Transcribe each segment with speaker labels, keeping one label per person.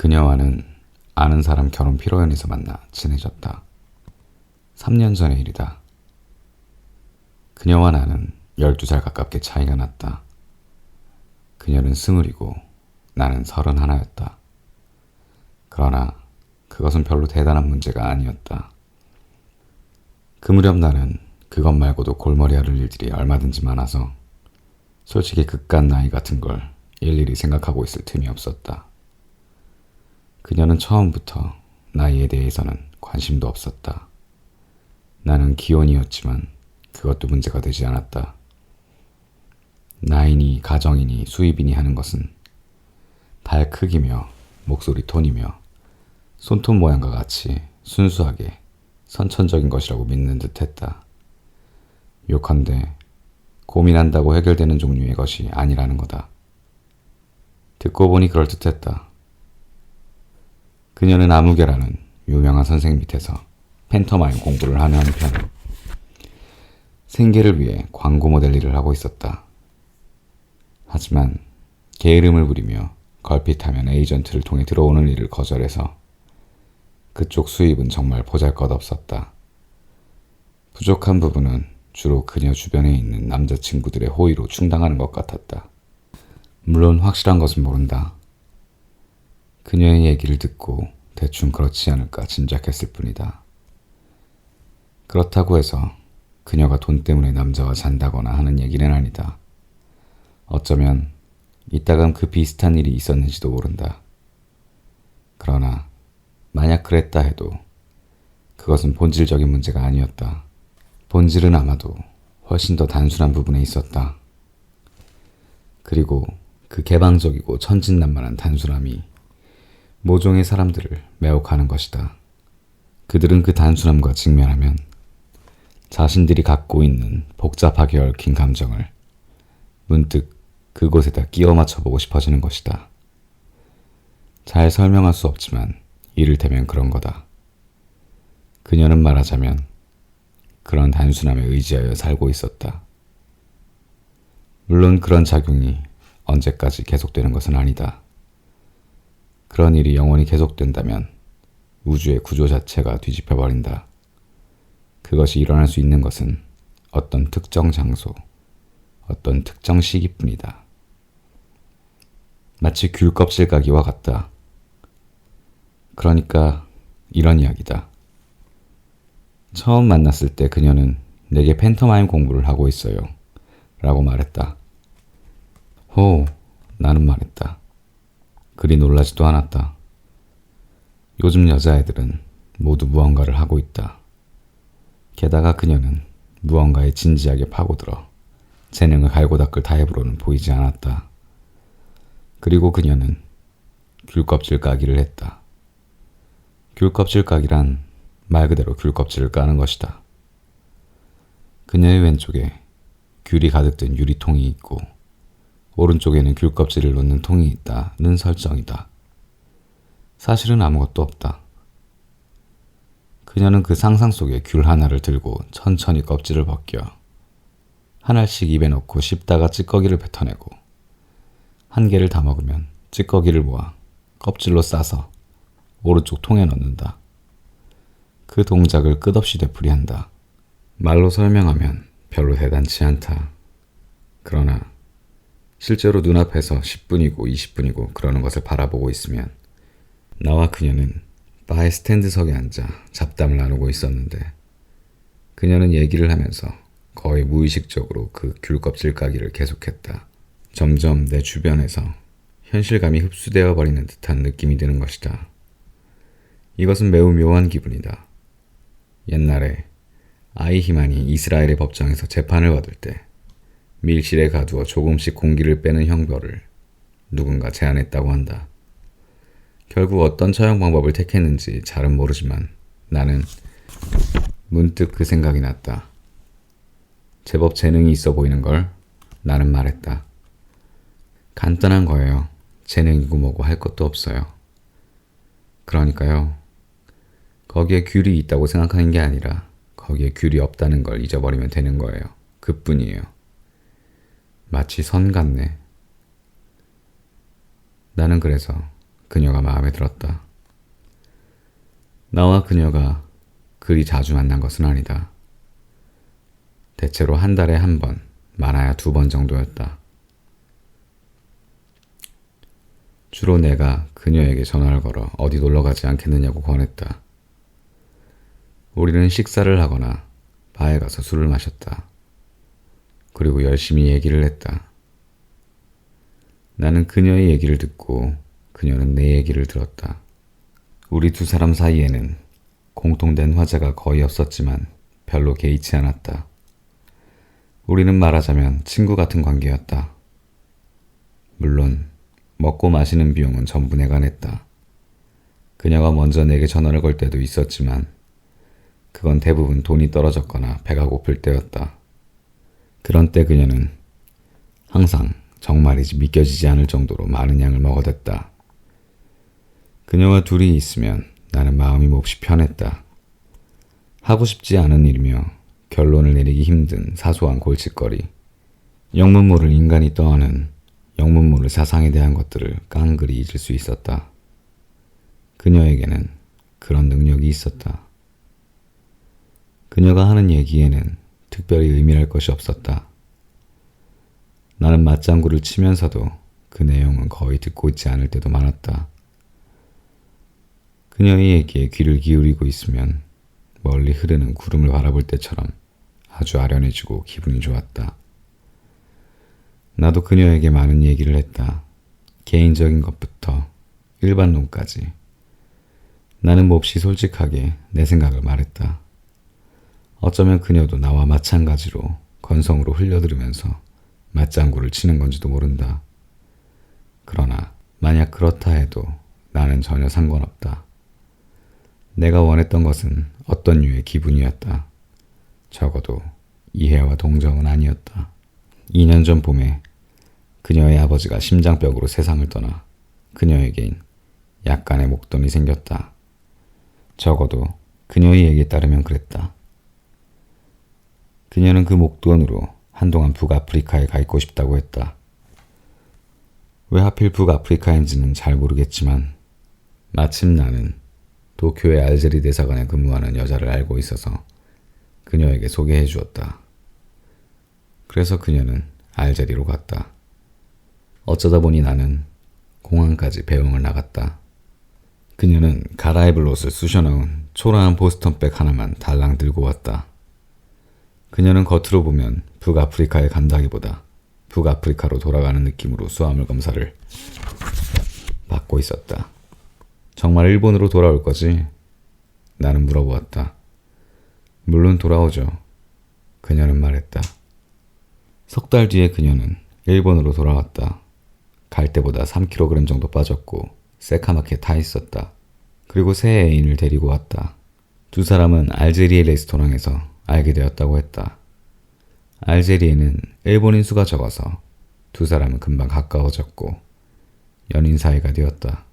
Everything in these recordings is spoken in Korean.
Speaker 1: 그녀와는 아는 사람 결혼 피로연에서 만나 친해졌다. 3년 전의 일이다. 그녀와 나는 12살 가깝게 차이가 났다. 그녀는 20이고 나는 31였다. 그러나 그것은 별로 대단한 문제가 아니었다. 그 무렵 나는 그것 말고도 골머리 앓을 일들이 얼마든지 많아서 솔직히 그깟 나이 같은 걸 일일이 생각하고 있을 틈이 없었다. 그녀는 처음부터 나이에 대해서는 관심도 없었다. 나는 기혼이었지만 그것도 문제가 되지 않았다. 나이니 가정이니 수입이니 하는 것은 발 크기며 목소리 톤이며 손톱 모양과 같이 순수하게 선천적인 것이라고 믿는 듯했다. 요컨대 고민한다고 해결되는 종류의 것이 아니라는 거다. 듣고 보니 그럴듯했다. 그녀는 아무개라는 유명한 선생 밑에서 팬터마임 공부를 하는 한편 생계를 위해 광고 모델 일을 하고 있었다. 하지만 게으름을 부리며 걸핏하면 에이전트를 통해 들어오는 일을 거절해서 그쪽 수입은 정말 보잘것없었다. 부족한 부분은 주로 그녀 주변에 있는 남자친구들의 호의로 충당하는 것 같았다. 물론 확실한 것은 모른다. 그녀의 얘기를 듣고 대충 그렇지 않을까 짐작했을 뿐이다. 그렇다고 해서 그녀가 돈 때문에 남자와 잔다거나 하는 얘기는 아니다. 어쩌면 이따금 그 비슷한 일이 있었는지도 모른다. 그러나 만약 그랬다 해도 그것은 본질적인 문제가 아니었다. 본질은 아마도 훨씬 더 단순한 부분에 있었다. 그리고 그 개방적이고 천진난만한 단순함이 모종의 사람들을 매혹하는 것이다. 그들은 그 단순함과 직면하면 자신들이 갖고 있는 복잡하게 얽힌 감정을 문득 그곳에다 끼워 맞춰보고 싶어지는 것이다. 잘 설명할 수 없지만 이를테면 그런 거다. 그녀는 말하자면 그런 단순함에 의지하여 살고 있었다. 물론 그런 작용이 언제까지 계속되는 것은 아니다. 그런 일이 영원히 계속된다면 우주의 구조 자체가 뒤집혀버린다. 그것이 일어날 수 있는 것은 어떤 특정 장소, 어떤 특정 시기뿐이다. 마치 귤 껍질 까기와 같다. 그러니까 이런 이야기다. 처음 만났을 때 그녀는 내게 팬터마임 공부를 하고 있어요 라고 말했다. 호, 나는 말했다. 그리 놀라지도 않았다. 요즘 여자애들은 모두 무언가를 하고 있다. 게다가 그녀는 무언가에 진지하게 파고들어 재능을 갈고 닦을 타입으로는 보이지 않았다. 그리고 그녀는 귤껍질 까기를 했다. 귤껍질 까기란 말 그대로 귤껍질을 까는 것이다. 그녀의 왼쪽에 귤이 가득 든 유리통이 있고 오른쪽에는 귤껍질을 놓는 통이 있다는 설정이다. 사실은 아무것도 없다. 그녀는 그 상상 속에 귤 하나를 들고 천천히 껍질을 벗겨 하나씩 입에 넣고 씹다가 찌꺼기를 뱉어내고 한 개를 다 먹으면 찌꺼기를 모아 껍질로 싸서 오른쪽 통에 넣는다. 그 동작을 끝없이 되풀이한다. 말로 설명하면 별로 대단치 않다. 그러나 실제로 눈앞에서 10분이고 20분이고 그러는 것을 바라보고 있으면 나와 그녀는 바의 스탠드석에 앉아 잡담을 나누고 있었는데 그녀는 얘기를 하면서 거의 무의식적으로 그 귤껍질 까기를 계속했다. 점점 내 주변에서 현실감이 흡수되어 버리는 듯한 느낌이 드는 것이다. 이것은 매우 묘한 기분이다. 옛날에 아이히만이 이스라엘의 법정에서 재판을 받을 때 밀실에 가두어 조금씩 공기를 빼는 형벌을 누군가 제안했다고 한다. 결국 어떤 처형 방법을 택했는지 잘은 모르지만 나는 문득 그 생각이 났다. 제법 재능이 있어 보이는 걸 나는 말했다. 간단한 거예요. 재능이고 뭐고 할 것도 없어요. 그러니까요. 거기에 귤이 있다고 생각하는 게 아니라 거기에 귤이 없다는 걸 잊어버리면 되는 거예요. 그뿐이에요. 마치 선 같네. 나는 그래서 그녀가 마음에 들었다. 나와 그녀가 그리 자주 만난 것은 아니다. 대체로 한 달에 한 번, 많아야 2번 정도였다. 주로 내가 그녀에게 전화를 걸어 어디 놀러 가지 않겠느냐고 권했다. 우리는 식사를 하거나 바에 가서 술을 마셨다. 그리고 열심히 얘기를 했다. 나는 그녀의 얘기를 듣고 그녀는 내 얘기를 들었다. 우리 2사람 사이에는 공통된 화제가 거의 없었지만 별로 개의치 않았다. 우리는 말하자면 친구 같은 관계였다. 물론 먹고 마시는 비용은 전부 내가 냈다. 그녀가 먼저 내게 전화를 걸 때도 있었지만 그건 대부분 돈이 떨어졌거나 배가 고플 때였다. 그런 때 그녀는 항상 정말이지 믿겨지지 않을 정도로 많은 양을 먹어댔다. 그녀와 둘이 있으면 나는 마음이 몹시 편했다. 하고 싶지 않은 일이며 결론을 내리기 힘든 사소한 골칫거리, 영문모를 인간이 떠안은 영문모를 사상에 대한 것들을 깡그리 잊을 수 있었다. 그녀에게는 그런 능력이 있었다. 그녀가 하는 얘기에는 특별히 의미할 것이 없었다. 나는 맞장구를 치면서도 그 내용은 거의 듣고 있지 않을 때도 많았다. 그녀의 얘기에 귀를 기울이고 있으면 멀리 흐르는 구름을 바라볼 때처럼 아주 아련해지고 기분이 좋았다. 나도 그녀에게 많은 얘기를 했다. 개인적인 것부터 일반론까지. 나는 몹시 솔직하게 내 생각을 말했다. 어쩌면 그녀도 나와 마찬가지로 건성으로 흘려들으면서 맞장구를 치는 건지도 모른다. 그러나 만약 그렇다 해도 나는 전혀 상관없다. 내가 원했던 것은 어떤 류의 기분이었다. 적어도 이해와 동정은 아니었다. 2년 전 봄에 그녀의 아버지가 심장병으로 세상을 떠나 그녀에겐 약간의 목돈이 생겼다. 적어도 그녀의 얘기에 따르면 그랬다. 그녀는 그 목돈으로 한동안 북아프리카에 가 있고 싶다고 했다. 왜 하필 북아프리카인지는 잘 모르겠지만 마침 나는 도쿄의 알제리 대사관에 근무하는 여자를 알고 있어서 그녀에게 소개해 주었다. 그래서 그녀는 알제리로 갔다. 어쩌다 보니 나는 공항까지 배웅을 나갔다. 그녀는 갈아입을 옷을 쑤셔넣은 초라한 보스턴백 하나만 달랑 들고 왔다. 그녀는 겉으로 보면 북아프리카에 간다기보다 북아프리카로 돌아가는 느낌으로 수화물 검사를 받고 있었다. 정말 일본으로 돌아올 거지? 나는 물어보았다. 물론 돌아오죠. 그녀는 말했다. 석 달 뒤에 그녀는 일본으로 돌아왔다. 갈 때보다 3kg 정도 빠졌고 새카맣게 타 있었다. 그리고 새 애인을 데리고 왔다. 2사람은 알제리의 레스토랑에서 알게 되었다고 했다. 알제리에는 일본인 수가 적어서 2사람은 금방 가까워졌고 연인 사이가 되었다.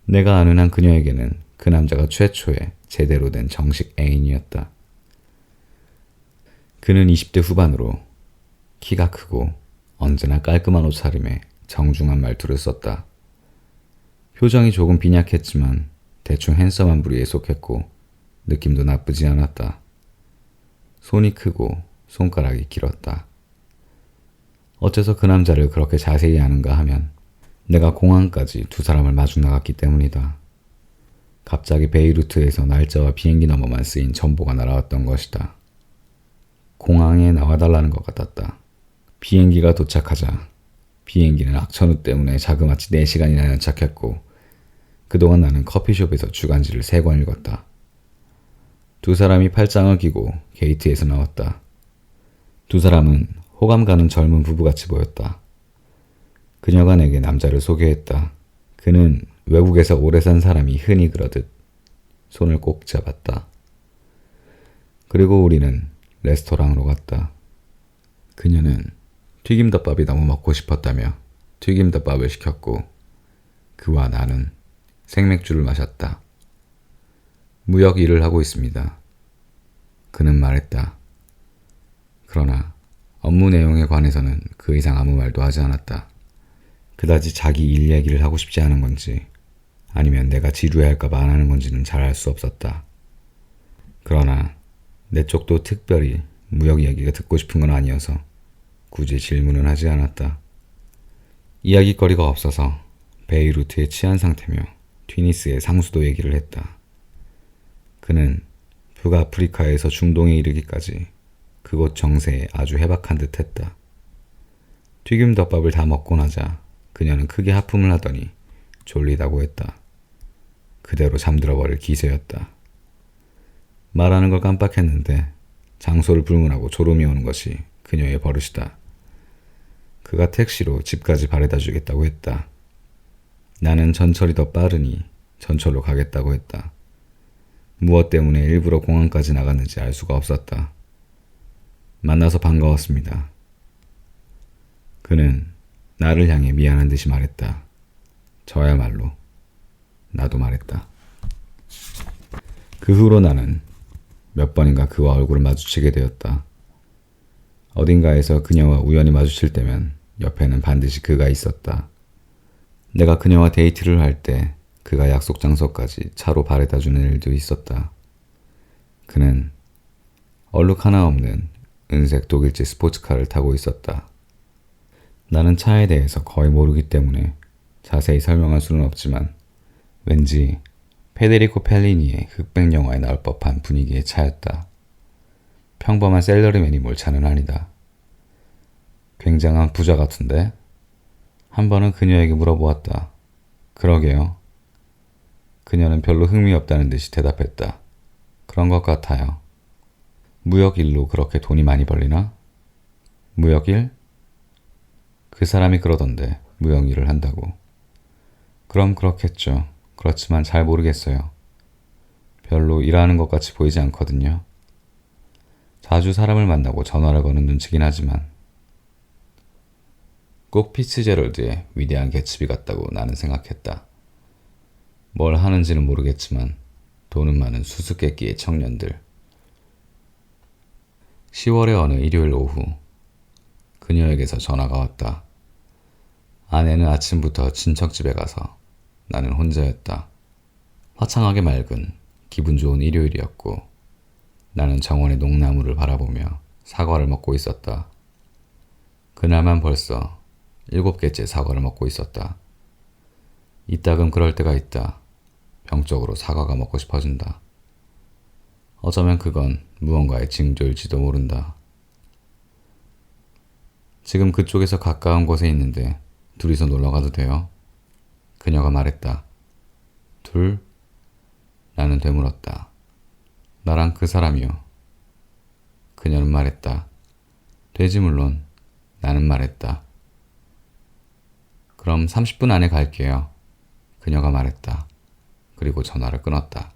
Speaker 1: 내가 아는 한 그녀에게는 그 남자가 최초의 제대로 된 정식 애인이었다. 그는 20대 후반으로 키가 크고 언제나 깔끔한 옷차림에 정중한 말투를 썼다. 표정이 조금 빈약했지만 대충 핸섬한 부류에 속했고 느낌도 나쁘지 않았다. 손이 크고 손가락이 길었다. 어째서 그 남자를 그렇게 자세히 아는가 하면 내가 공항까지 2사람을 마중 나갔기 때문이다. 갑자기 베이루트에서 날짜와 비행기 너머만 쓰인 정보가 날아왔던 것이다. 공항에 나와달라는 것 같았다. 비행기가 도착하자 비행기는 악천후 때문에 자그마치 4시간이나 연착했고 그동안 나는 커피숍에서 주간지를 3권 읽었다. 2사람이 팔짱을 끼고 게이트에서 나왔다. 2사람은 호감 가는 젊은 부부같이 보였다. 그녀가 내게 남자를 소개했다. 그는 외국에서 오래 산 사람이 흔히 그러듯 손을 꼭 잡았다. 그리고 우리는 레스토랑으로 갔다. 그녀는 튀김덮밥이 너무 먹고 싶었다며 튀김덮밥을 시켰고 그와 나는 생맥주를 마셨다. 무역 일을 하고 있습니다. 그는 말했다. 그러나 업무 내용에 관해서는 그 이상 아무 말도 하지 않았다. 그다지 자기 일 얘기를 하고 싶지 않은 건지 아니면 내가 지루해할까봐 안 하는 건지는 잘 알 수 없었다. 그러나 내 쪽도 특별히 무역 이야기가 듣고 싶은 건 아니어서 굳이 질문은 하지 않았다. 이야기거리가 없어서 베이루트에 취한 상태며 튀니스의 상수도 얘기를 했다. 그는 북아프리카에서 중동에 이르기까지 그곳 정세에 아주 해박한 듯 했다. 튀김덮밥을 다 먹고 나자 그녀는 크게 하품을 하더니 졸리다고 했다. 그대로 잠들어버릴 기세였다. 말하는 걸 깜빡했는데 장소를 불문하고 졸음이 오는 것이 그녀의 버릇이다. 그가 택시로 집까지 바래다 주겠다고 했다. 나는 전철이 더 빠르니 전철로 가겠다고 했다. 무엇 때문에 일부러 공항까지 나갔는지 알 수가 없었다. 만나서 반가웠습니다. 그는 나를 향해 미안한 듯이 말했다. 저야말로 나도 말했다. 그 후로 나는 몇 번인가 그와 얼굴을 마주치게 되었다. 어딘가에서 그녀와 우연히 마주칠 때면 옆에는 반드시 그가 있었다. 내가 그녀와 데이트를 할 때 그가 약속 장소까지 차로 바래다 주는 일도 있었다. 그는 얼룩 하나 없는 은색 독일제 스포츠카를 타고 있었다. 나는 차에 대해서 거의 모르기 때문에 자세히 설명할 수는 없지만 왠지 페데리코 펠리니의 흑백 영화에 나올 법한 분위기의 차였다. 평범한 셀러리맨이 몰 차는 아니다. 굉장한 부자 같은데? 한 번은 그녀에게 물어보았다. 그러게요. 그녀는 별로 흥미 없다는 듯이 대답했다. 그런 것 같아요. 무역 일로 그렇게 돈이 많이 벌리나? 무역 일? 그 사람이 그러던데 무역 일을 한다고. 그럼 그렇겠죠. 그렇지만 잘 모르겠어요. 별로 일하는 것 같이 보이지 않거든요. 자주 사람을 만나고 전화를 거는 눈치긴 하지만 꼭 피츠제럴드의 위대한 개츠비 같다고 나는 생각했다. 뭘 하는지는 모르겠지만 돈은 많은 수수께끼의 청년들. 10월의 어느 일요일 오후 그녀에게서 전화가 왔다. 아내는 아침부터 친척집에 가서 나는 혼자였다. 화창하게 맑은 기분 좋은 일요일이었고 나는 정원의 농나무를 바라보며 사과를 먹고 있었다. 그날만 벌써 7개째 사과를 먹고 있었다. 이따금 그럴 때가 있다. 병적으로 사과가 먹고 싶어진다. 어쩌면 그건 무언가의 징조일지도 모른다. 지금 그쪽에서 가까운 곳에 있는데 둘이서 놀러 가도 돼요? 그녀가 말했다. 둘? 나는 되물었다. 나랑 그 사람이요. 그녀는 말했다. 되지 물론. 나는 말했다. 그럼 30분 안에 갈게요. 그녀가 말했다. 그리고 전화를 끊었다.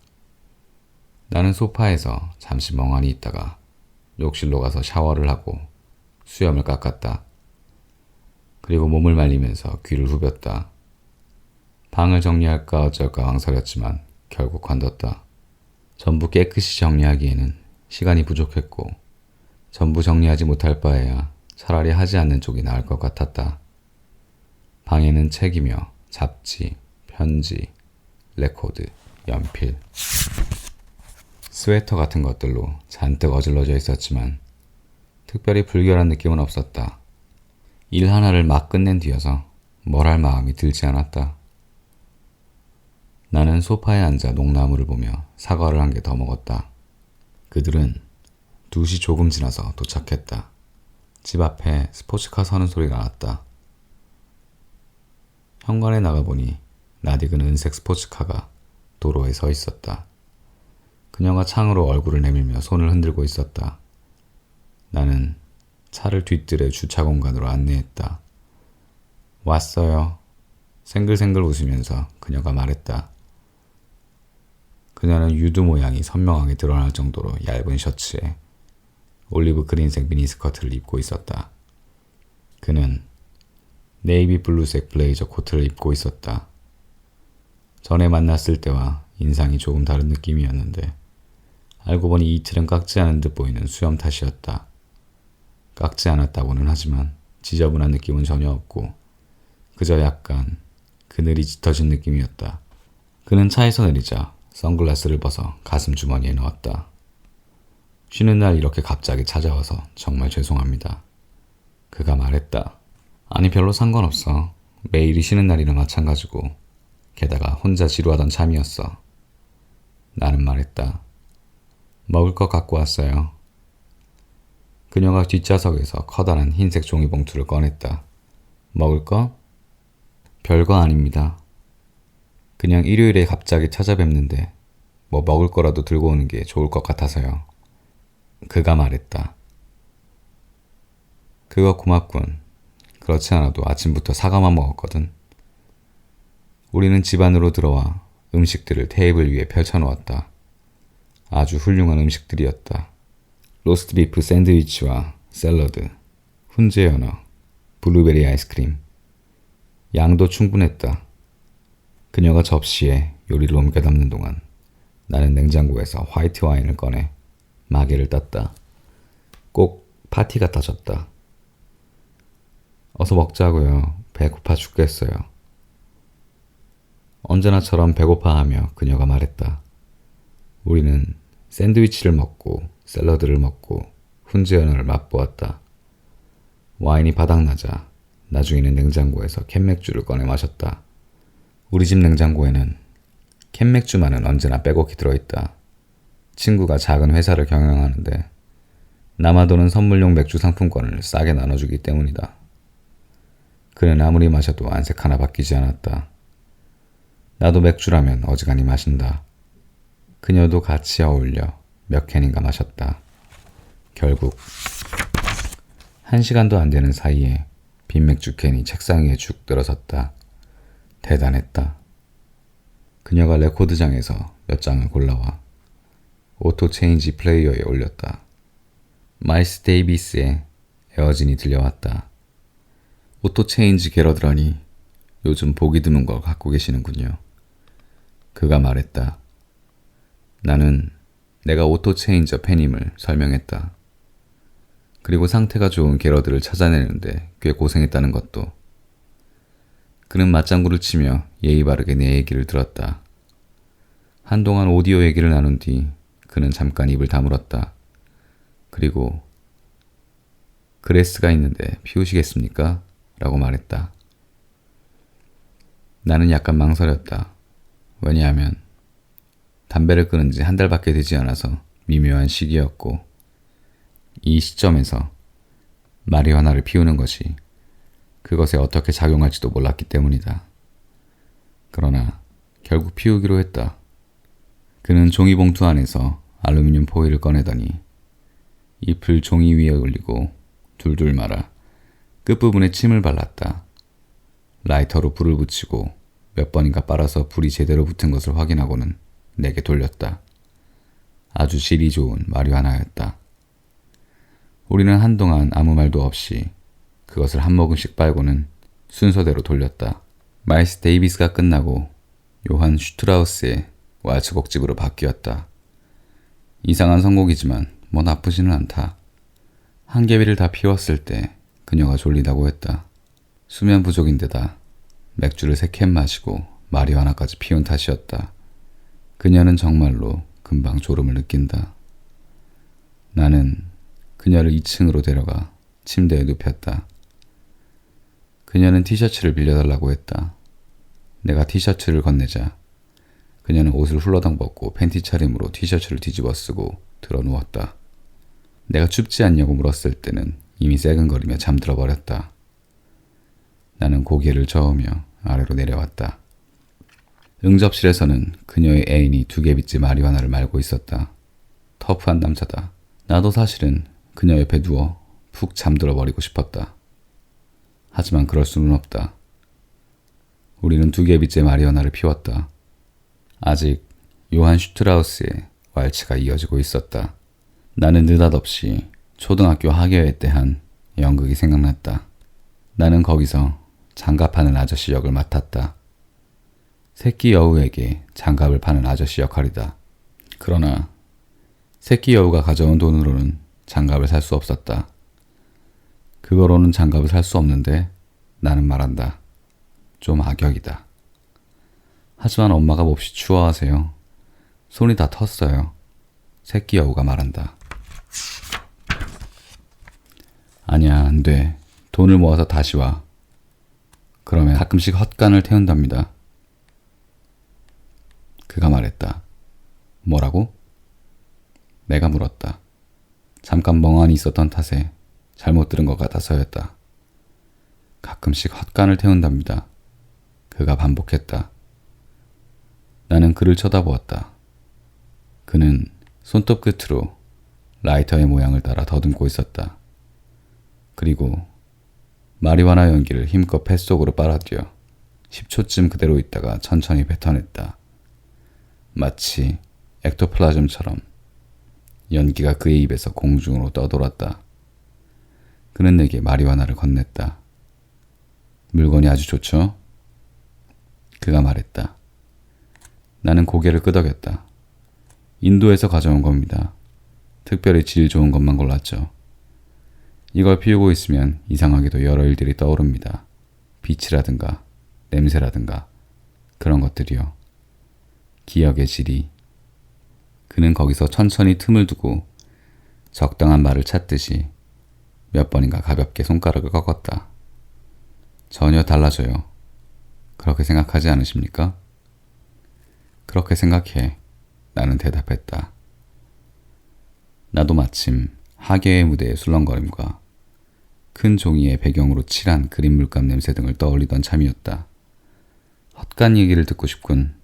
Speaker 1: 나는 소파에서 잠시 멍하니 있다가 욕실로 가서 샤워를 하고 수염을 깎았다. 그리고 몸을 말리면서 귀를 후볐다. 방을 정리할까 어쩔까 망설였지만 결국 관뒀다. 전부 깨끗이 정리하기에는 시간이 부족했고 전부 정리하지 못할 바에야 차라리 하지 않는 쪽이 나을 것 같았다. 방에는 책이며 잡지, 편지, 레코드, 연필, 스웨터 같은 것들로 잔뜩 어질러져 있었지만 특별히 불결한 느낌은 없었다. 일 하나를 막 끝낸 뒤여서 뭘 할 마음이 들지 않았다. 나는 소파에 앉아 농나무를 보며 사과를 한 개 더 먹었다. 그들은 2시 조금 지나서 도착했다. 집 앞에 스포츠카 서는 소리가 났다. 현관에 나가보니 낯익은 은색 스포츠카가 도로에 서 있었다. 그녀가 창으로 얼굴을 내밀며 손을 흔들고 있었다. 나는 차를 뒤뜰에 주차 공간으로 안내했다. 왔어요. 생글생글 웃으면서 그녀가 말했다. 그녀는 유두 모양이 선명하게 드러날 정도로 얇은 셔츠에 올리브 그린색 미니스커트를 입고 있었다. 그는 네이비 블루색 블레이저 코트를 입고 있었다. 전에 만났을 때와 인상이 조금 다른 느낌이었는데 알고 보니 이틀은 깎지 않은 듯 보이는 수염 탓이었다. 깎지 않았다고는 하지만 지저분한 느낌은 전혀 없고 그저 약간 그늘이 짙어진 느낌이었다. 그는 차에서 내리자 선글라스를 벗어 가슴 주머니에 넣었다. 쉬는 날 이렇게 갑자기 찾아와서 정말 죄송합니다. 그가 말했다. 아니 별로 상관없어. 매일이 쉬는 날이나 마찬가지고. 게다가 혼자 지루하던 참이었어. 나는 말했다. 먹을 것 갖고 왔어요. 그녀가 뒷좌석에서 커다란 흰색 종이봉투를 꺼냈다. 먹을 거? 별거 아닙니다. 그냥 일요일에 갑자기 찾아뵙는데 뭐 먹을 거라도 들고 오는 게 좋을 것 같아서요. 그가 말했다. 그거 고맙군. 그렇지 않아도 아침부터 사과만 먹었거든. 우리는 집 안으로 들어와 음식들을 테이블 위에 펼쳐놓았다. 아주 훌륭한 음식들이었다. 로스트 비프 샌드위치와 샐러드, 훈제 연어, 블루베리 아이스크림. 양도 충분했다. 그녀가 접시에 요리를 옮겨 담는 동안 나는 냉장고에서 화이트 와인을 꺼내 마개를 땄다. 꼭 파티 같아졌다. 어서 먹자고요. 배고파 죽겠어요. 언제나처럼 배고파하며 그녀가 말했다. 우리는 샌드위치를 먹고 샐러드를 먹고 훈제 연어를 맛보았다. 와인이 바닥나자 나중에는 냉장고에서 캔맥주를 꺼내 마셨다. 우리 집 냉장고에는 캔맥주만은 언제나 빼곡히 들어있다. 친구가 작은 회사를 경영하는데 남아도는 선물용 맥주 상품권을 싸게 나눠주기 때문이다. 그는 아무리 마셔도 안색 하나 바뀌지 않았다. 나도 맥주라면 어지간히 마신다. 그녀도 같이 어울려 몇 캔인가 마셨다. 결국 1시간도 안 되는 사이에 빈 맥주 캔이 책상 위에 쭉 늘어섰다. 대단했다. 그녀가 레코드장에서 몇 장을 골라와 오토 체인지 플레이어에 올렸다. 마일스 데이비스의 에어진이 들려왔다. 오토 체인지 게러드라니 요즘 보기 드문 걸 갖고 계시는군요. 그가 말했다. 나는 내가 오토 체인저 팬임을 설명했다. 그리고 상태가 좋은 게러드를 찾아내는데 꽤 고생했다는 것도. 그는 맞장구를 치며 예의 바르게 내 얘기를 들었다. 한동안 오디오 얘기를 나눈 뒤 그는 잠깐 입을 다물었다. 그리고 그레스가 있는데 피우시겠습니까? 라고 말했다. 나는 약간 망설였다. 왜냐하면 담배를 끊은 지 1달밖에 되지 않아서 미묘한 시기였고 이 시점에서 마리화나를 피우는 것이 그것에 어떻게 작용할지도 몰랐기 때문이다. 그러나 결국 피우기로 했다. 그는 종이봉투 안에서 알루미늄 포일을 꺼내더니 잎을 종이 위에 올리고 둘둘 말아 끝부분에 침을 발랐다. 라이터로 불을 붙이고 몇 번인가 빨아서 불이 제대로 붙은 것을 확인하고는 내게 돌렸다. 아주 질이 좋은 마리화나였다. 우리는 한동안 아무 말도 없이 그것을 한 모금씩 빨고는 순서대로 돌렸다. 마일스 데이비스가 끝나고 요한 슈트라우스의 왈츠 곡집으로 바뀌었다. 이상한 선곡이지만 뭐 나쁘지는 않다. 한 개비를 다 피웠을 때 그녀가 졸리다고 했다. 수면 부족인데다 맥주를 3캔 마시고 마리화나까지 피운 탓이었다. 그녀는 정말로 금방 졸음을 느낀다. 나는 그녀를 2층으로 데려가 침대에 눕혔다. 그녀는 티셔츠를 빌려달라고 했다. 내가 티셔츠를 건네자 그녀는 옷을 훌러덩 벗고 팬티 차림으로 티셔츠를 뒤집어 쓰고 들어 누웠다. 내가 춥지 않냐고 물었을 때는 이미 새근거리며 잠들어 버렸다. 나는 고개를 저으며 아래로 내려왔다. 응접실에서는 그녀의 애인이 2개비째 마리화나를 말고 있었다. 터프한 남자다. 나도 사실은 그녀 옆에 누워 푹 잠들어 버리고 싶었다. 하지만 그럴 수는 없다. 우리는 2개비째 마리화나를 피웠다. 아직 요한 슈트라우스의 왈츠가 이어지고 있었다. 나는 느닷없이 초등학교 학예회 때 한 연극이 생각났다. 나는 거기서 장갑하는 아저씨 역을 맡았다. 새끼 여우에게 장갑을 파는 아저씨 역할이다. 그러나 새끼 여우가 가져온 돈으로는 장갑을 살 수 없었다. 그거로는 장갑을 살 수 없는데 나는 말한다. 좀 악역이다. 하지만 엄마가 몹시 추워하세요. 손이 다 텄어요. 새끼 여우가 말한다. 아니야, 안 돼. 돈을 모아서 다시 와. 그러면 가끔씩 헛간을 태운답니다. 그가 말했다. 뭐라고? 내가 물었다. 잠깐 멍하니 있었던 탓에 잘못 들은 것 같아서였다. 가끔씩 헛간을 태운답니다. 그가 반복했다. 나는 그를 쳐다보았다. 그는 손톱 끝으로 라이터의 모양을 따라 더듬고 있었다. 그리고 마리화나 연기를 힘껏 뱃속으로 빨아들여 10초쯤 그대로 있다가 천천히 뱉어냈다. 마치 액토플라즘처럼 연기가 그의 입에서 공중으로 떠돌았다. 그는 내게 마리화나를 건넸다. 물건이 아주 좋죠? 그가 말했다. 나는 고개를 끄덕였다. 인도에서 가져온 겁니다. 특별히 질 좋은 것만 골랐죠. 이걸 피우고 있으면 이상하게도 여러 일들이 떠오릅니다. 빛이라든가 냄새라든가 그런 것들이요. 기억의 질이. 그는 거기서 천천히 틈을 두고 적당한 말을 찾듯이 몇 번인가 가볍게 손가락을 꺾었다. 전혀 달라져요. 그렇게 생각하지 않으십니까? 그렇게 생각해. 나는 대답했다. 나도 마침 하계의 무대의 술렁거림과 큰 종이의 배경으로 칠한 그림 물감 냄새 등을 떠올리던 참이었다. 헛간 얘기를 듣고 싶군.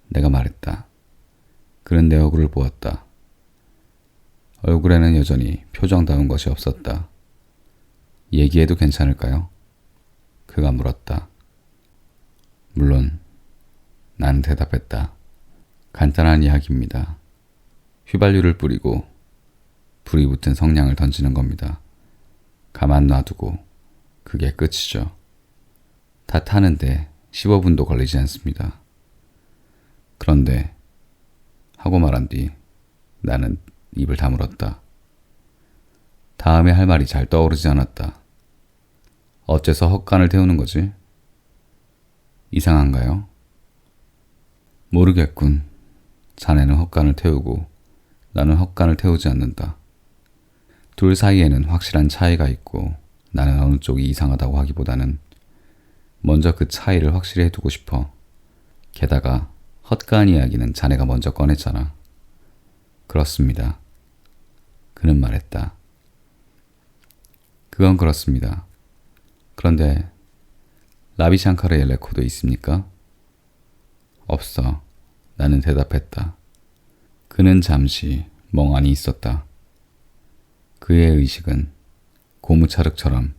Speaker 1: 내가 말했다. 그는 내 얼굴을 보았다. 얼굴에는 여전히 표정다운 것이 없었다. 얘기해도 괜찮을까요? 그가 물었다. 물론, 나는 대답했다. 간단한 이야기입니다. 휘발유를 뿌리고 불이 붙은 성냥을 던지는 겁니다. 가만 놔두고 그게 끝이죠. 다 타는데 15분도 걸리지 않습니다. 그런데 하고 말한 뒤 나는 입을 다물었다. 다음에 할 말이 잘 떠오르지 않았다. 어째서 헛간을 태우는 거지? 이상한가요? 모르겠군. 자네는 헛간을 태우고 나는 헛간을 태우지 않는다. 둘 사이에는 확실한 차이가 있고 나는 어느 쪽이 이상하다고 하기보다는 먼저 그 차이를 확실히 해두고 싶어. 게다가 헛간 이야기는 자네가 먼저 꺼냈잖아. 그렇습니다. 그는 말했다. 그건 그렇습니다. 그런데 라비샹카르의 레코드 있습니까? 없어. 나는 대답했다. 그는 잠시 멍하니 있었다. 그의 의식은 고무차륵처럼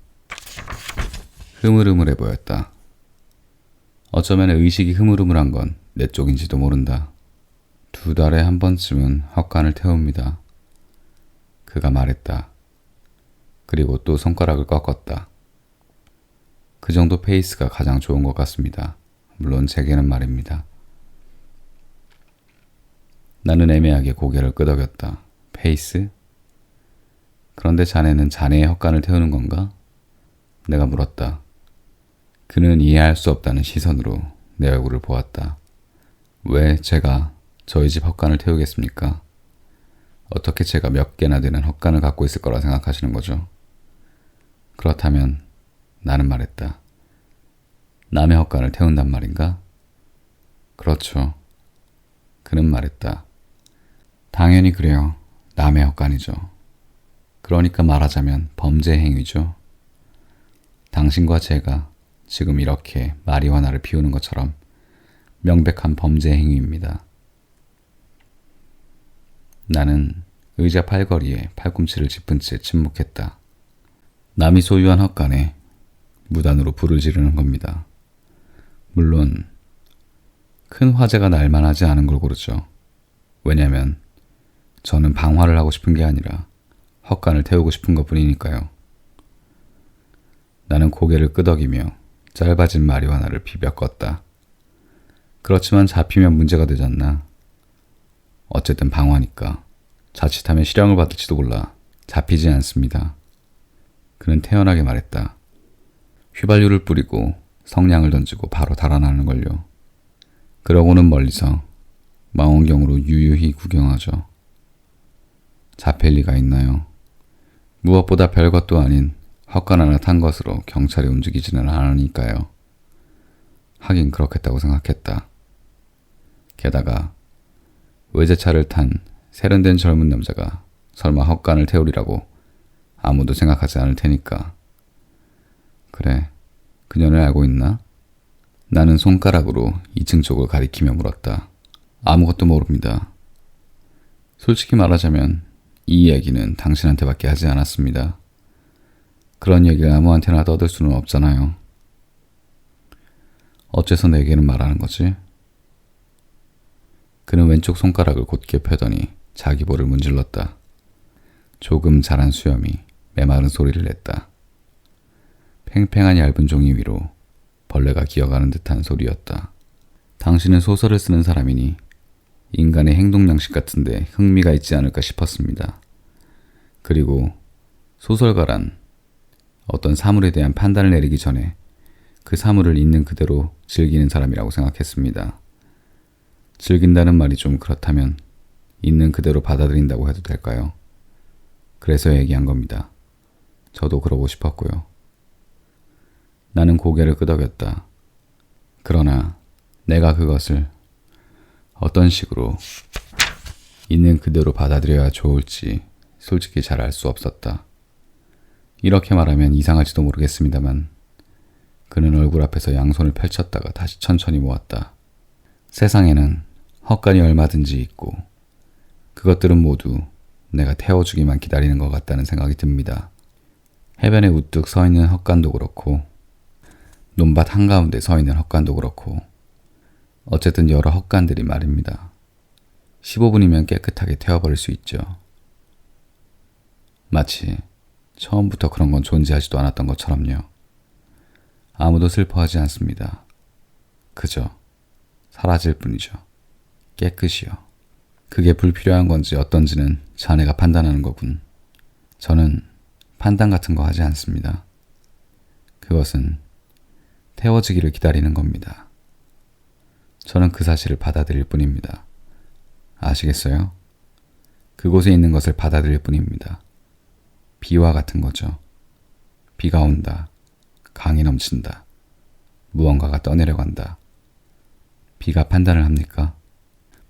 Speaker 1: 흐물흐물해 보였다. 어쩌면 의식이 흐물흐물한 건 내 쪽인지도 모른다. 2달에 한 번쯤은 헛간을 태웁니다. 그가 말했다. 그리고 또 손가락을 꺾었다. 그 정도 페이스가 가장 좋은 것 같습니다. 물론 제게는 말입니다. 나는 애매하게 고개를 끄덕였다. 페이스? 그런데 자네는 자네의 헛간을 태우는 건가? 내가 물었다. 그는 이해할 수 없다는 시선으로 내 얼굴을 보았다. 왜 제가 저희 집 헛간을 태우겠습니까? 어떻게 제가 몇 개나 되는 헛간을 갖고 있을 거라 생각하시는 거죠? 그렇다면 나는 말했다. 남의 헛간을 태운단 말인가? 그렇죠. 그는 말했다. 당연히 그래요. 남의 헛간이죠. 그러니까 말하자면 범죄 행위죠. 당신과 제가 지금 이렇게 마리화나를 피우는 것처럼 명백한 범죄 행위입니다. 나는 의자 팔걸이에 팔꿈치를 짚은 채 침묵했다. 남이 소유한 헛간에 무단으로 불을 지르는 겁니다. 물론 큰 화재가 날 만하지 않은 걸 고르죠. 왜냐면 저는 방화를 하고 싶은 게 아니라 헛간을 태우고 싶은 것뿐이니까요. 나는 고개를 끄덕이며 짧아진 마리화나를 비벼 껐다. 그렇지만 잡히면 문제가 되잖나. 어쨌든 방화니까 자칫하면 실형을 받을지도 몰라. 잡히지 않습니다. 그는 태연하게 말했다. 휘발유를 뿌리고 성냥을 던지고 바로 달아나는걸요. 그러고는 멀리서 망원경으로 유유히 구경하죠. 잡힐 리가 있나요? 무엇보다 별것도 아닌 헛간 하나 탄 것으로 경찰이 움직이지는 않으니까요. 하긴 그렇겠다고 생각했다. 게다가 외제차를 탄 세련된 젊은 남자가 설마 헛간을 태우리라고 아무도 생각하지 않을 테니까. 그래, 그녀를 알고 있나? 나는 손가락으로 2층 쪽을 가리키며 물었다. 아무것도 모릅니다. 솔직히 말하자면 이 이야기는 당신한테밖에 하지 않았습니다. 그런 얘기를 아무한테나 떠들 수는 없잖아요. 어째서 내게는 말하는 거지? 그는 왼쪽 손가락을 곧게 펴더니 자기 볼을 문질렀다. 조금 자란 수염이 메마른 소리를 냈다. 팽팽한 얇은 종이 위로 벌레가 기어가는 듯한 소리였다. 당신은 소설을 쓰는 사람이니 인간의 행동 양식 같은데 흥미가 있지 않을까 싶었습니다. 그리고 소설가란 어떤 사물에 대한 판단을 내리기 전에 그 사물을 있는 그대로 즐기는 사람이라고 생각했습니다. 즐긴다는 말이 좀 그렇다면 있는 그대로 받아들인다고 해도 될까요? 그래서 얘기한 겁니다. 저도 그러고 싶었고요. 나는 고개를 끄덕였다. 그러나 내가 그것을 어떤 식으로 있는 그대로 받아들여야 좋을지 솔직히 잘 알 수 없었다. 이렇게 말하면 이상할지도 모르겠습니다만 그는 얼굴 앞에서 양손을 펼쳤다가 다시 천천히 모았다. 세상에는 헛간이 얼마든지 있고 그것들은 모두 내가 태워주기만 기다리는 것 같다는 생각이 듭니다. 해변에 우뚝 서 있는 헛간도 그렇고 논밭 한가운데 서 있는 헛간도 그렇고 어쨌든 여러 헛간들이 말입니다. 15분이면 깨끗하게 태워버릴 수 있죠. 마치 처음부터 그런 건 존재하지도 않았던 것처럼요. 아무도 슬퍼하지 않습니다. 그저 사라질 뿐이죠. 깨끗이요. 그게 불필요한 건지 어떤지는 자네가 판단하는 거군. 저는 판단 같은 거 하지 않습니다. 그것은 태워지기를 기다리는 겁니다. 저는 그 사실을 받아들일 뿐입니다. 아시겠어요? 그곳에 있는 것을 받아들일 뿐입니다. 비와 같은 거죠. 비가 온다. 강이 넘친다. 무언가가 떠내려간다. 비가 판단을 합니까?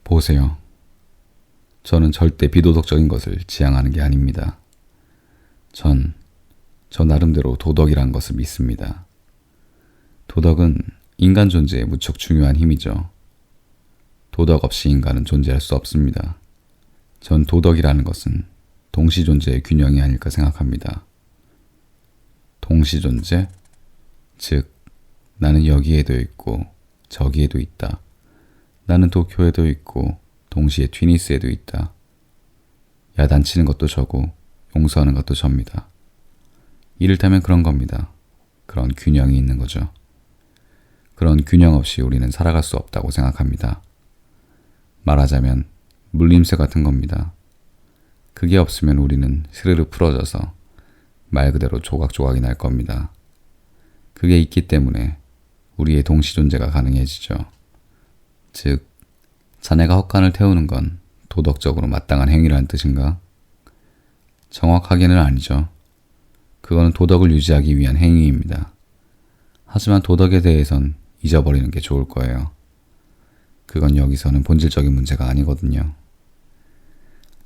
Speaker 1: 보세요. 저는 절대 비도덕적인 것을 지향하는 게 아닙니다. 저 나름대로 도덕이란 것을 믿습니다. 도덕은 인간 존재에 무척 중요한 힘이죠. 도덕 없이 인간은 존재할 수 없습니다. 전 도덕이라는 것은 동시존재의 균형이 아닐까 생각합니다. 동시존재? 즉, 나는 여기에도 있고 저기에도 있다. 나는 도쿄에도 있고 동시에 튀니스에도 있다. 야단치는 것도 저고 용서하는 것도 접니다. 이를테면 그런 겁니다. 그런 균형이 있는 거죠. 그런 균형 없이 우리는 살아갈 수 없다고 생각합니다. 말하자면 물림새 같은 겁니다. 그게 없으면 우리는 스르르 풀어져서 말 그대로 조각조각이 날 겁니다. 그게 있기 때문에 우리의 동시존재가 가능해지죠. 즉, 자네가 헛간을 태우는 건 도덕적으로 마땅한 행위라는 뜻인가? 정확하게는 아니죠. 그거는 도덕을 유지하기 위한 행위입니다. 하지만 도덕에 대해선 잊어버리는 게 좋을 거예요. 그건 여기서는 본질적인 문제가 아니거든요.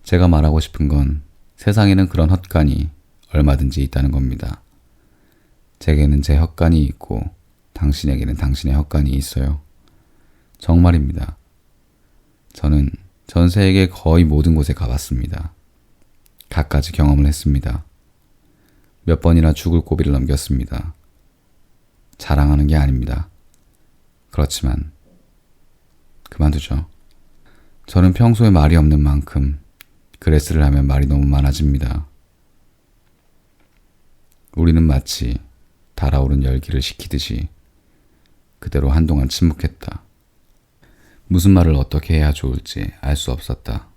Speaker 1: 제가 말하고 싶은 건 세상에는 그런 헛간이 얼마든지 있다는 겁니다. 제게는 제 헛간이 있고 당신에게는 당신의 헛간이 있어요. 정말입니다. 저는 전 세계 거의 모든 곳에 가봤습니다. 갖가지 경험을 했습니다. 몇 번이나 죽을 고비를 넘겼습니다. 자랑하는 게 아닙니다. 그렇지만 그만두죠. 저는 평소에 말이 없는 만큼 그레스를 하면 말이 너무 많아집니다. 우리는 마치 달아오른 열기를 식히듯이 그대로 한동안 침묵했다. 무슨 말을 어떻게 해야 좋을지 알 수 없었다.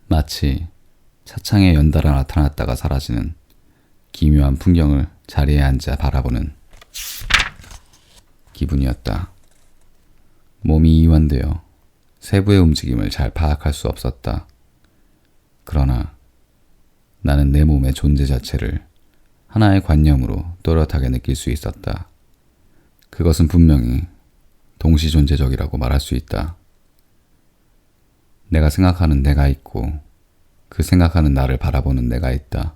Speaker 1: 마치 차창에 연달아 나타났다가 사라지는 기묘한 풍경을 자리에 앉아 바라보는 기분이었다. 몸이 이완되어 세부의 움직임을 잘 파악할 수 없었다. 그러나 나는 내 몸의 존재 자체를 하나의 관념으로 또렷하게 느낄 수 있었다. 그것은 분명히 동시존재적이라고 말할 수 있다. 내가 생각하는 내가 있고 그 생각하는 나를 바라보는 내가 있다.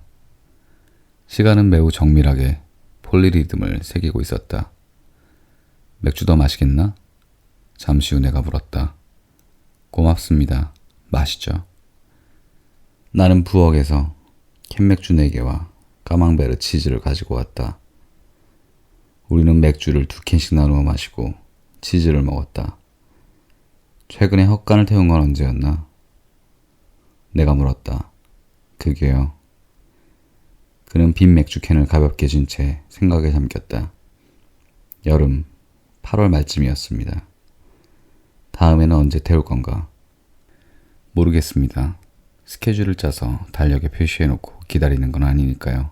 Speaker 1: 시간은 매우 정밀하게 폴리리듬을 새기고 있었다. 맥주 더 마시겠나? 잠시 후 내가 물었다. 고맙습니다. 마시죠. 나는 부엌에서 캔맥주 4개와 까망베르 치즈를 가지고 왔다. 우리는 맥주를 2캔씩 나누어 마시고 치즈를 먹었다. 최근에 헛간을 태운 건 언제였나? 내가 물었다. 그게요. 그는 빈 맥주캔을 가볍게 쥔 채 생각에 잠겼다. 여름 8월 말쯤이었습니다. 다음에는 언제 태울 건가? 모르겠습니다. 스케줄을 짜서 달력에 표시해놓고 기다리는 건 아니니까요.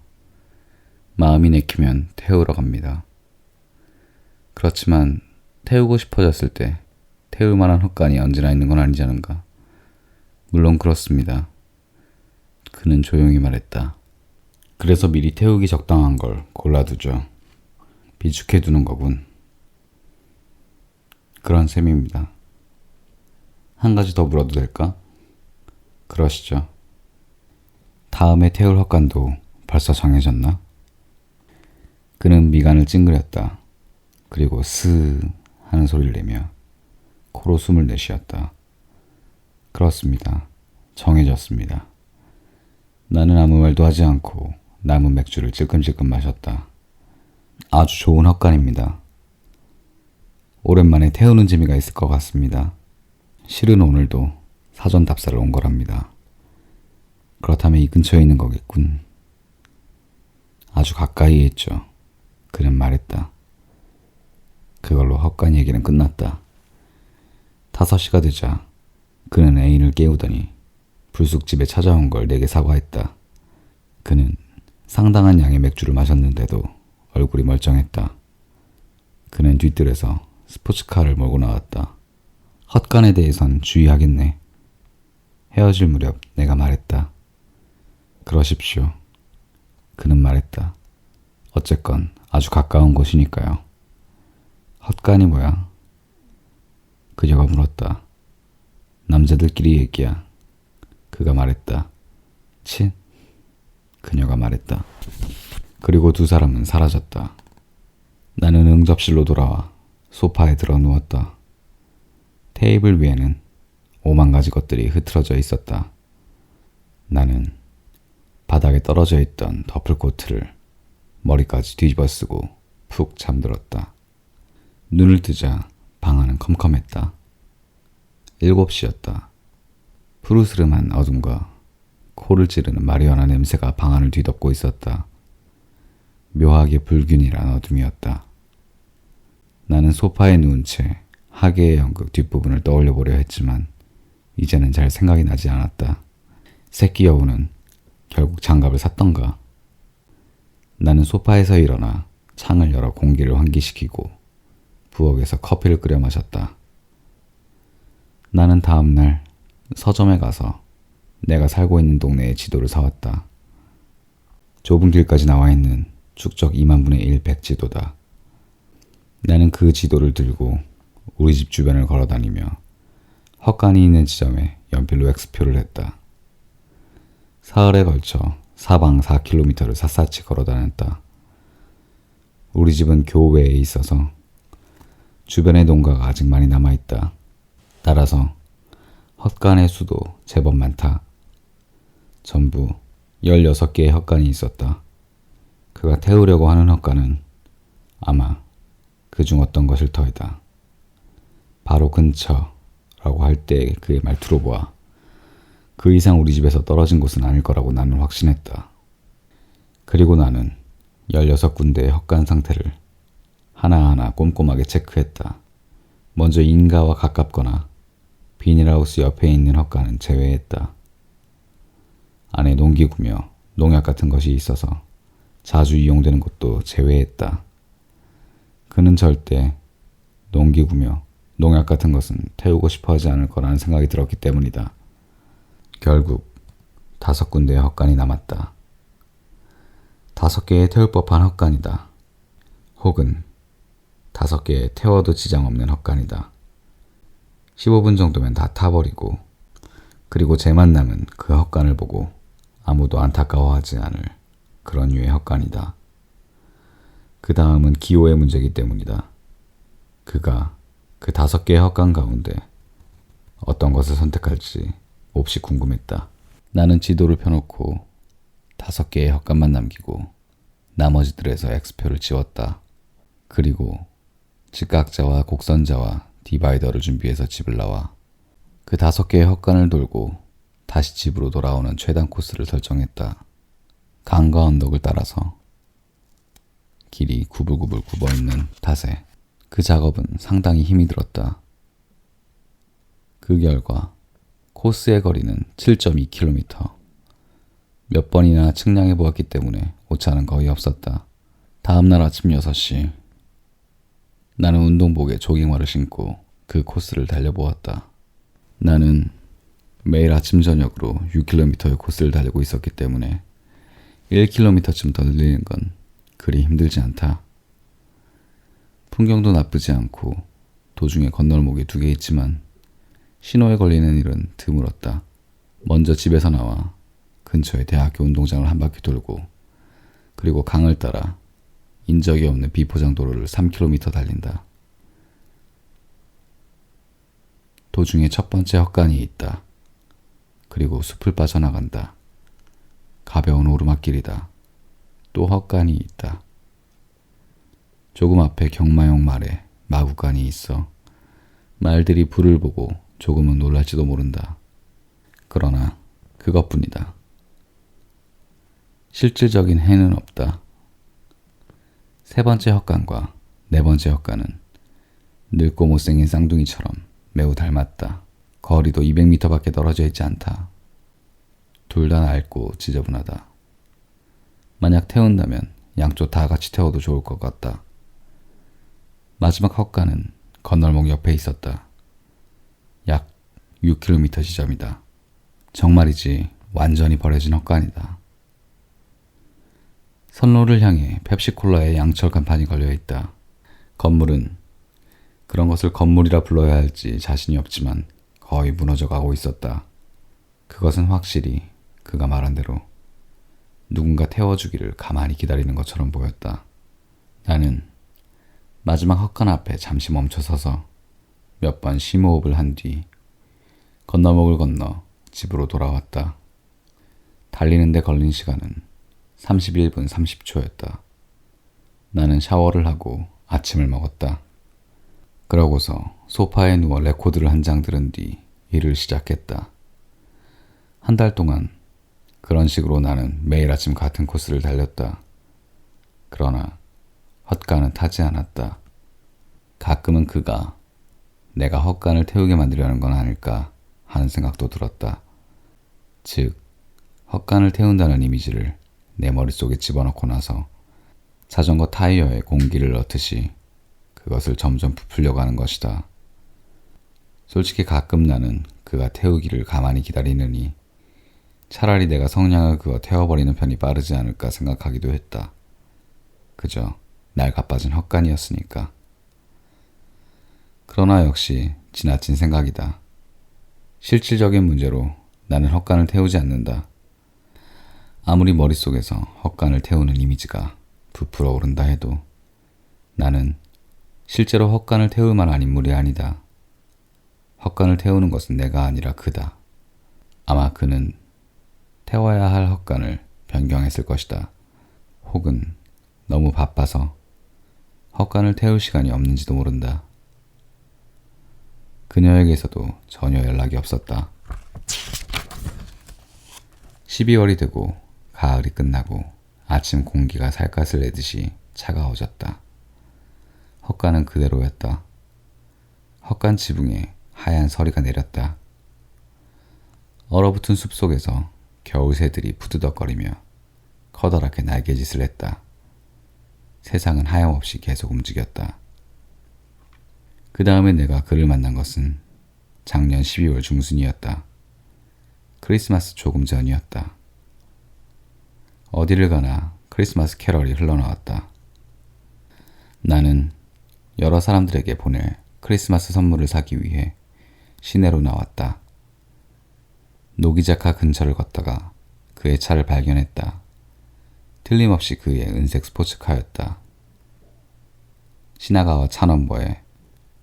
Speaker 1: 마음이 내키면 태우러 갑니다. 그렇지만 태우고 싶어졌을 때 태울 만한 헛간이 언제나 있는 건 아니지 않은가? 물론 그렇습니다. 그는 조용히 말했다. 그래서 미리 태우기 적당한 걸 골라두죠. 비축해두는 거군. 그런 셈입니다. 한 가지 더 물어도 될까? 그러시죠. 다음에 태울 헛간도 벌써 정해졌나? 그는 미간을 찡그렸다. 그리고 스 하는 소리를 내며 코로 숨을 내쉬었다. 그렇습니다. 정해졌습니다. 나는 아무 말도 하지 않고 남은 맥주를 찔끔찔끔 마셨다. 아주 좋은 헛간입니다. 오랜만에 태우는 재미가 있을 것 같습니다. 실은 오늘도 사전 답사를 온 거랍니다. 그렇다면 이 근처에 있는 거겠군. 아주 가까이에 있죠. 그는 말했다. 그걸로 헛간 얘기는 끝났다. 5시가 되자 그는 애인을 깨우더니 불쑥집에 찾아온 걸 내게 사과했다. 그는 상당한 양의 맥주를 마셨는데도 얼굴이 멀쩡했다. 그는 뒤뜰에서 스포츠카를 몰고 나왔다. 헛간에 대해선 주의하겠네. 헤어질 무렵 내가 말했다. 그러십시오. 그는 말했다. 어쨌건 아주 가까운 곳이니까요. 헛간이 뭐야? 그녀가 물었다. 남자들끼리 얘기야. 그가 말했다. 치? 그녀가 말했다. 그리고 두 사람은 사라졌다. 나는 응접실로 돌아와 소파에 들어 누웠다. 테이블 위에는 5만 가지 것들이 흐트러져 있었다. 나는 바닥에 떨어져 있던 더플코트를 머리까지 뒤집어 쓰고 푹 잠들었다. 눈을 뜨자 방 안은 컴컴했다. 7시였다. 푸르스름한 어둠과 코를 찌르는 마리화나 냄새가 방 안을 뒤덮고 있었다. 묘하게 불균일한 어둠이었다. 나는 소파에 누운 채 하계의 연극 뒷부분을 떠올려 보려 했지만 이제는 잘 생각이 나지 않았다. 새끼 여우는 결국 장갑을 샀던가? 나는 소파에서 일어나 창을 열어 공기를 환기시키고 부엌에서 커피를 끓여 마셨다. 나는 다음날 서점에 가서 내가 살고 있는 동네의 지도를 사왔다. 좁은 길까지 나와 있는 축적 2만분의 1 백지도다. 나는 그 지도를 들고 우리 집 주변을 걸어다니며 헛간이 있는 지점에 연필로 X표를 했다. 사흘에 걸쳐 사방 4km를 샅샅이 걸어다녔다. 우리 집은 교외에 있어서 주변의 농가가 아직 많이 남아있다. 따라서 헛간의 수도 제법 많다. 전부 16개의 헛간이 있었다. 그가 태우려고 하는 헛간은 아마 그중 어떤 것일 터이다. 바로 근처라고 할 때 그의 말투로 보아 그 이상 우리 집에서 떨어진 곳은 아닐 거라고 나는 확신했다. 그리고 나는 16군데의 헛간 상태를 하나하나 꼼꼼하게 체크했다. 먼저 인가와 가깝거나 비닐하우스 옆에 있는 헛간은 제외했다. 안에 농기구며 농약 같은 것이 있어서 자주 이용되는 곳도 제외했다. 그는 절대 농기구며 농약 같은 것은 태우고 싶어 하지 않을 거라는 생각이 들었기 때문이다. 결국 5군데의 헛간이 남았다. 5개의 태울 법한 헛간이다. 혹은 5개의 태워도 지장 없는 헛간이다. 15분 정도면 다 타버리고 그리고 쟤만 남은 그 헛간을 보고 아무도 안타까워하지 않을 그런 류의 헛간이다. 그 다음은 기호의 문제이기 때문이다. 그가 그 5개의 헛간 가운데 어떤 것을 선택할지 몹시 궁금했다. 나는 지도를 펴놓고 5개의 헛간만 남기고 나머지들에서 X표를 지웠다. 그리고 직각자와 곡선자와 디바이더를 준비해서 집을 나와 그 5개의 헛간을 돌고 다시 집으로 돌아오는 최단 코스를 설정했다. 강과 언덕을 따라서 길이 구불구불 굽어있는 탓에 그 작업은 상당히 힘이 들었다. 그 결과 코스의 거리는 7.2km. 몇 번이나 측량해 보았기 때문에 오차는 거의 없었다. 다음날 아침 6시 나는 운동복에 조깅화를 신고 그 코스를 달려보았다. 나는 매일 아침 저녁으로 6km의 코스를 달리고 있었기 때문에 1km쯤 더 늘리는 건 그리 힘들지 않다. 풍경도 나쁘지 않고 도중에 건널목이 2개 있지만 신호에 걸리는 일은 드물었다. 먼저 집에서 나와 근처의 대학교 운동장을 한 바퀴 돌고 그리고 강을 따라 인적이 없는 비포장 도로를 3km 달린다. 도중에 첫 번째 헛간이 있다. 그리고 숲을 빠져나간다. 가벼운 오르막길이다. 또 헛간이 있다. 조금 앞에 경마용 말에 마구간이 있어 말들이 불을 보고 조금은 놀랄지도 모른다. 그러나 그것뿐이다. 실질적인 해는 없다. 3번째 헛간과 4번째 헛간은 늙고 못생긴 쌍둥이처럼 매우 닮았다. 거리도 200m밖에 떨어져 있지 않다. 둘 다 낡고 지저분하다. 만약 태운다면 양쪽 다 같이 태워도 좋을 것 같다. 마지막 헛간은 건널목 옆에 있었다. 약 6km 지점이다. 정말이지 완전히 버려진 헛간이다. 선로를 향해 펩시콜라의 양철 간판이 걸려있다. 건물은 그런 것을 건물이라 불러야 할지 자신이 없지만 거의 무너져가고 있었다. 그것은 확실히 그가 말한 대로 누군가 태워주기를 가만히 기다리는 것처럼 보였다. 나는 마지막 헛간 앞에 잠시 멈춰서서 몇 번 심호흡을 한 뒤 건너목을 건너 집으로 돌아왔다. 달리는 데 걸린 시간은 31분 30초였다. 나는 샤워를 하고 아침을 먹었다. 그러고서 소파에 누워 레코드를 한 장 들은 뒤 일을 시작했다. 한 달 동안 그런 식으로 나는 매일 아침 같은 코스를 달렸다. 그러나 헛간은 타지 않았다. 가끔은 그가 내가 헛간을 태우게 만들려는 건 아닐까 하는 생각도 들었다. 즉, 헛간을 태운다는 이미지를 내 머릿속에 집어넣고 나서 자전거 타이어에 공기를 넣듯이 그것을 점점 부풀려 가는 것이다. 솔직히 가끔 나는 그가 태우기를 가만히 기다리느니 차라리 내가 성냥을 그어 태워버리는 편이 빠르지 않을까 생각하기도 했다. 그저 낡아빠진 헛간이었으니까. 그러나 역시 지나친 생각이다. 실질적인 문제로 나는 헛간을 태우지 않는다. 아무리 머릿속에서 헛간을 태우는 이미지가 부풀어 오른다 해도 나는 실제로 헛간을 태울 만한 인물이 아니다. 헛간을 태우는 것은 내가 아니라 그다. 아마 그는 태워야 할 헛간을 변경했을 것이다. 혹은 너무 바빠서 헛간을 태울 시간이 없는지도 모른다. 그녀에게서도 전혀 연락이 없었다. 12월이 되고 가을이 끝나고 아침 공기가 살갗을 내듯이 차가워졌다. 헛간은 그대로였다. 헛간 지붕에 하얀 서리가 내렸다. 얼어붙은 숲속에서 겨울 새들이 부드덕거리며 커다랗게 날개짓을 했다. 세상은 하염없이 계속 움직였다. 그 다음에 내가 그를 만난 것은 작년 12월 중순이었다. 크리스마스 조금 전이었다. 어디를 가나 크리스마스 캐럴이 흘러나왔다. 나는 여러 사람들에게 보낼 크리스마스 선물을 사기 위해 시내로 나왔다. 노기자카 근처를 걷다가 그의 차를 발견했다. 틀림없이 그의 은색 스포츠카였다. 시나가와 차 넘버에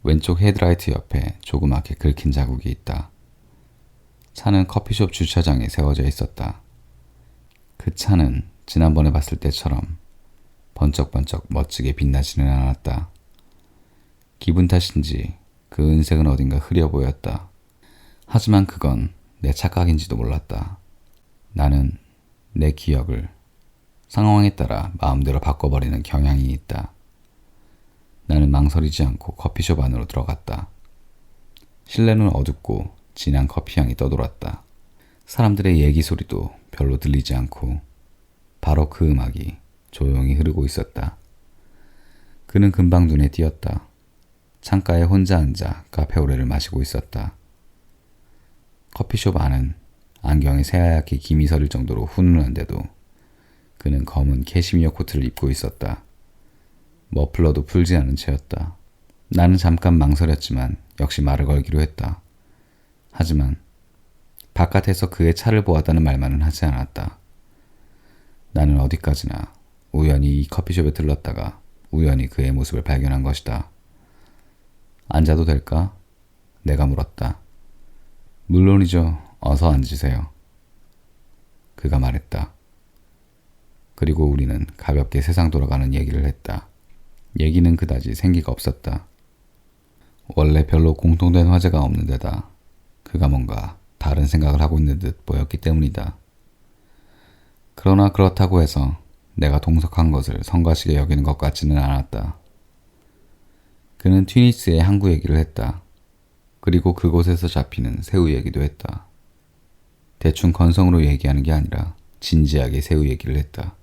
Speaker 1: 왼쪽 헤드라이트 옆에 조그맣게 긁힌 자국이 있다. 차는 커피숍 주차장에 세워져 있었다. 그 차는 지난번에 봤을 때처럼 번쩍번쩍 멋지게 빛나지는 않았다. 기분 탓인지 그 은색은 어딘가 흐려 보였다. 하지만 그건 내 착각인지도 몰랐다. 나는 내 기억을 상황에 따라 마음대로 바꿔버리는 경향이 있다. 나는 망설이지 않고 커피숍 안으로 들어갔다. 실내는 어둡고 진한 커피향이 떠돌았다. 사람들의 얘기 소리도 별로 들리지 않고 바로 그 음악이 조용히 흐르고 있었다. 그는 금방 눈에 띄었다. 창가에 혼자 앉아 카페오레를 마시고 있었다. 커피숍 안은 안경에 새하얗게 김이 서릴 정도로 훈훈한데도 그는 검은 캐시미어 코트를 입고 있었다. 머플러도 풀지 않은 채였다. 나는 잠깐 망설였지만 역시 말을 걸기로 했다. 하지만 바깥에서 그의 차를 보았다는 말만은 하지 않았다. 나는 어디까지나 우연히 이 커피숍에 들렀다가 우연히 그의 모습을 발견한 것이다. 앉아도 될까? 내가 물었다. 물론이죠. 어서 앉으세요. 그가 말했다. 그리고 우리는 가볍게 세상 돌아가는 얘기를 했다. 얘기는 그다지 생기가 없었다. 원래 별로 공통된 화제가 없는 데다 그가 뭔가 다른 생각을 하고 있는 듯 보였기 때문이다. 그러나 그렇다고 해서 내가 동석한 것을 성가시게 여기는 것 같지는 않았다. 그는 튀니스의 항구 얘기를 했다. 그리고 그곳에서 잡히는 새우 얘기도 했다. 대충 건성으로 얘기하는 게 아니라 진지하게 새우 얘기를 했다.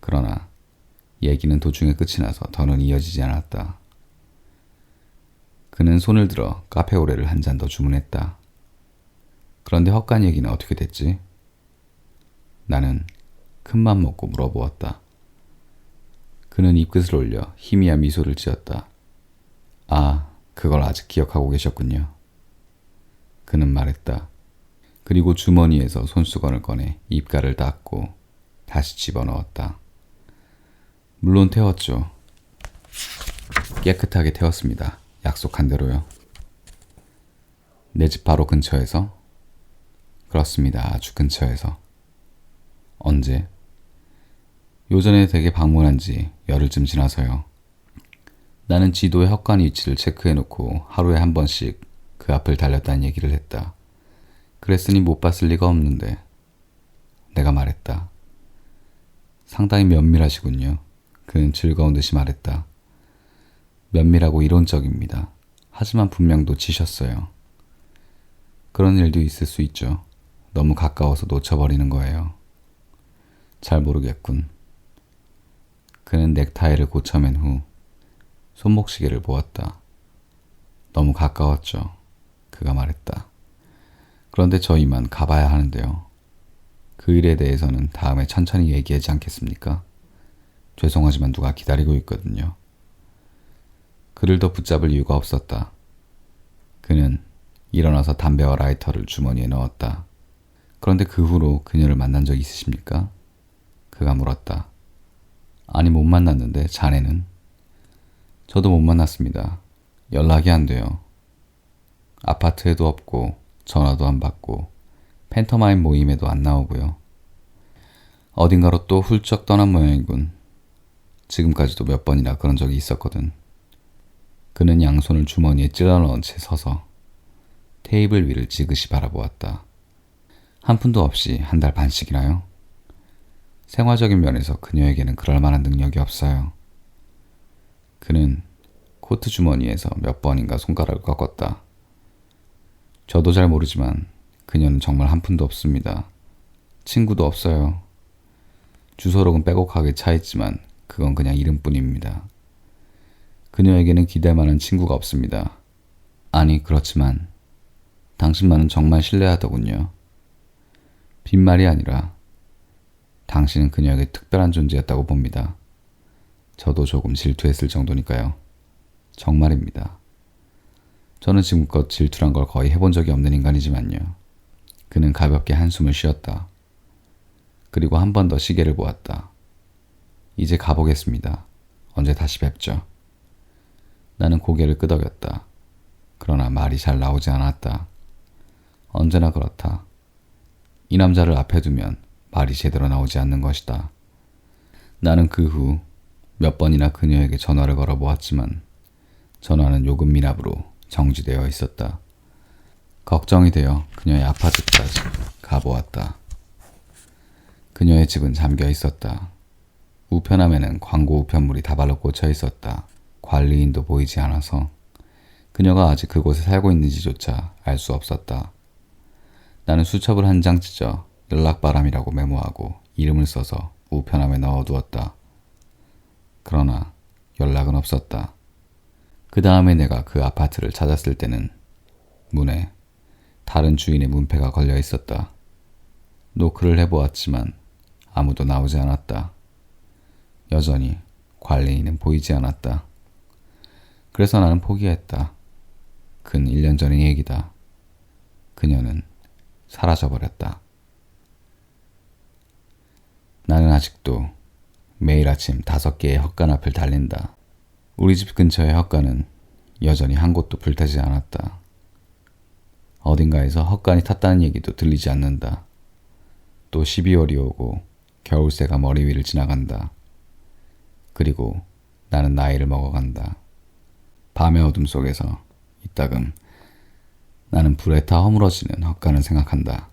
Speaker 1: 그러나 얘기는 도중에 끝이 나서 더는 이어지지 않았다. 그는 손을 들어 카페오레를 한 잔 더 주문했다. 그런데 헛간 얘기는 어떻게 됐지? 나는 큰맘 먹고 물어보았다. 그는 입끝을 올려 희미한 미소를 지었다. 아, 그걸 아직 기억하고 계셨군요. 그는 말했다. 그리고 주머니에서 손수건을 꺼내 입가를 닦고 다시 집어넣었다. 물론 태웠죠. 깨끗하게 태웠습니다. 약속한 대로요. 내 집 바로 근처에서? 그렇습니다. 아주 근처에서. 언제? 요전에 댁에 방문한 지 열흘쯤 지나서요. 나는 지도에 헛간 위치를 체크해놓고 하루에 한 번씩 그 앞을 달렸다는 얘기를 했다. 그랬으니 못 봤을 리가 없는데. 내가 말했다. 상당히 면밀하시군요. 그는 즐거운 듯이 말했다. 면밀하고 이론적입니다. 하지만 분명 놓치셨어요. 그런 일도 있을 수 있죠. 너무 가까워서 놓쳐버리는 거예요. 잘 모르겠군. 그는 넥타이를 고쳐맨 후 손목시계를 보았다. 너무 가까웠죠. 그가 말했다. 그런데 저 이만 가봐야 하는데요. 그 일에 대해서는 다음에 천천히 얘기하지 않겠습니까? 죄송하지만 누가 기다리고 있거든요. 그를 더 붙잡을 이유가 없었다. 그는 일어나서 담배와 라이터를 주머니에 넣었다. 그런데 그 후로 그녀를 만난 적 있으십니까? 그가 물었다. 아니, 못 만났는데 자네는? 저도 못 만났습니다. 연락이 안 돼요. 아파트에도 없고 전화도 안 받고 팬터마임 모임에도 안 나오고요. 어딘가로 또 훌쩍 떠난 모양이군. 지금까지도 몇 번이나 그런 적이 있었거든. 그는 양손을 주머니에 찔러 넣은 채 서서 테이블 위를 지그시 바라보았다. 한 푼도 없이 한 달 반씩이나요? 생활적인 면에서 그녀에게는 그럴 만한 능력이 없어요. 그는 코트 주머니에서 몇 번인가 손가락을 꺾었다. 저도 잘 모르지만 그녀는 정말 한 푼도 없습니다. 친구도 없어요. 주소록은 빼곡하게 차있지만 그건 그냥 이름뿐입니다. 그녀에게는 기댈만한 친구가 없습니다. 아니, 그렇지만 당신만은 정말 신뢰하더군요. 빈말이 아니라 당신은 그녀에게 특별한 존재였다고 봅니다. 저도 조금 질투했을 정도니까요. 정말입니다. 저는 지금껏 질투란 걸 거의 해본 적이 없는 인간이지만요. 그는 가볍게 한숨을 쉬었다. 그리고 한 번 더 시계를 보았다. 이제 가보겠습니다. 언제 다시 뵙죠. 나는 고개를 끄덕였다. 그러나 말이 잘 나오지 않았다. 언제나 그렇다. 이 남자를 앞에 두면 말이 제대로 나오지 않는 것이다. 나는 그 후 몇 번이나 그녀에게 전화를 걸어 보았지만 전화는 요금 미납으로 정지되어 있었다. 걱정이 되어 그녀의 아파트까지 가보았다. 그녀의 집은 잠겨 있었다. 우편함에는 광고 우편물이 다발로 꽂혀 있었다. 관리인도 보이지 않아서 그녀가 아직 그곳에 살고 있는지조차 알 수 없었다. 나는 수첩을 한 장 찢어 연락바람이라고 메모하고 이름을 써서 우편함에 넣어두었다. 그러나 연락은 없었다. 그 다음에 내가 그 아파트를 찾았을 때는 문에 다른 주인의 문패가 걸려 있었다. 노크를 해보았지만 아무도 나오지 않았다. 여전히 관리인은 보이지 않았다. 그래서 나는 포기했다. 근 1년 전의 얘기다. 그녀는 사라져버렸다. 나는 아직도 매일 아침 5개의 헛간 앞을 달린다. 우리 집 근처의 헛간은 여전히 한 곳도 불타지 않았다. 어딘가에서 헛간이 탔다는 얘기도 들리지 않는다. 또 12월이 오고 겨울새가 머리 위를 지나간다. 그리고 나는 나이를 먹어간다. 밤의 어둠 속에서 이따금 나는 불에 타 허물어지는 헛간을 생각한다.